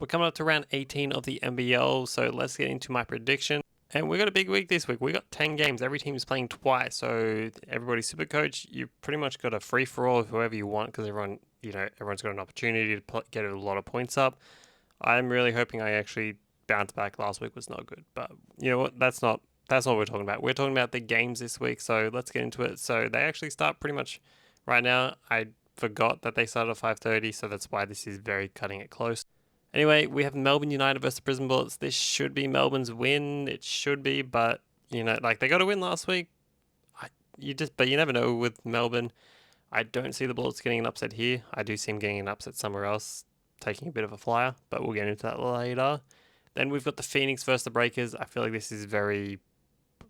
We're coming up to round 18 of the NBL, so let's get into my prediction. And we got a big week this week. We got 10 games. Every team is playing twice, so everybody's super coach. You've pretty much got a free for all of whoever you want because everyone's got an opportunity to get a lot of points up. I'm really hoping I actually bounce back. Last week was not good, but you know what? That's not what we're talking about. We're talking about the games this week, so let's get into it. So they actually start pretty much right now. I forgot that they started at 5:30, so that's why this is very cutting it close. Anyway, we have Melbourne United versus Brisbane Bullets. This should be Melbourne's win. It should be, but they got a win last week. But you never know with Melbourne. I don't see the Bullets getting an upset here. I do see them getting an upset somewhere else, taking a bit of a flyer, but we'll get into that later. Then we've got the Phoenix versus the Breakers. I feel like this is very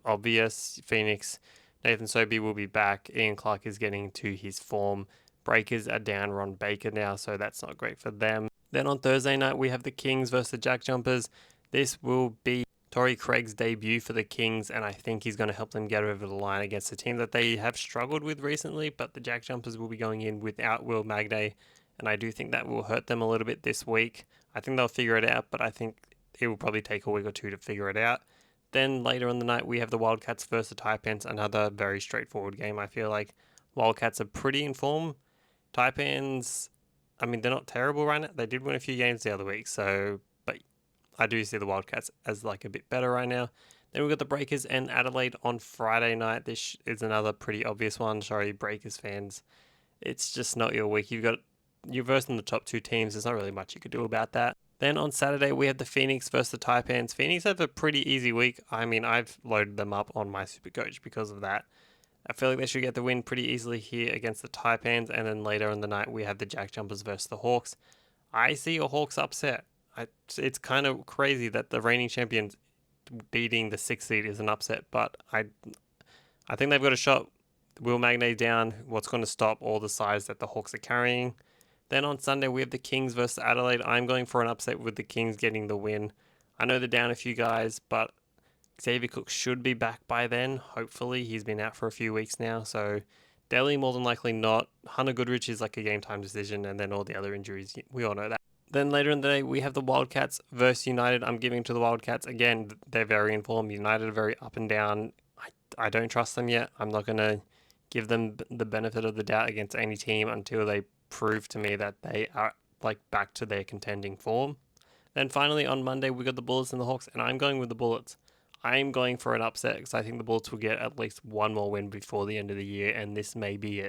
obvious. Phoenix, Nathan Sobey will be back. Ian Clark is getting to his form. Breakers are down Ron Baker now, so that's not great for them. Then on Thursday night, we have the Kings versus the Jack Jumpers. This will be Torrey Craig's debut for the Kings, and I think he's going to help them get over the line against a team that they have struggled with recently, but the Jack Jumpers will be going in without Will Magnay, and I do think that will hurt them a little bit this week. I think they'll figure it out, but I think it will probably take a week or two to figure it out. Then later on the night, we have the Wildcats versus the Taipans, another very straightforward game. I feel like Wildcats are pretty in form. Taipans, I mean, they're not terrible right now. They did win a few games the other week, but I do see the Wildcats as like a bit better right now. Then we've got the Breakers and Adelaide on Friday night. This is another pretty obvious one. Sorry, Breakers fans. It's just not your week. You're versing the top two teams. There's not really much you could do about that. Then on Saturday, we have the Phoenix versus the Taipans. Phoenix have a pretty easy week. I mean, I've loaded them up on my Supercoach because of that. I feel like they should get the win pretty easily here against the Taipans. And then later in the night, we have the Jack Jumpers versus the Hawks. I see a Hawks upset. It's kind of crazy that the reigning champions beating the 6th seed is an upset, but I think they've got a shot. Will Magnay down. What's going to stop all the sides that the Hawks are carrying? Then on Sunday, we have the Kings versus Adelaide. I'm going for an upset with the Kings getting the win. I know they're down a few guys, but Xavier Cook should be back by then. Hopefully, he's been out for a few weeks now, so Delhi more than likely not. Hunter Goodrich is like a game time decision, and then all the other injuries, we all know that. Then later in the day, we have the Wildcats versus United. I'm giving to the Wildcats. Again, they're very informed. United are very up and down. I don't trust them yet. I'm not going to give them the benefit of the doubt against any team until they prove to me that they are like back to their contending form. Then finally on Monday, we got the Bullets and the Hawks, and I'm going with the Bullets. I'm going for an upset because I think the Bullets will get at least one more win before the end of the year, and this may be it.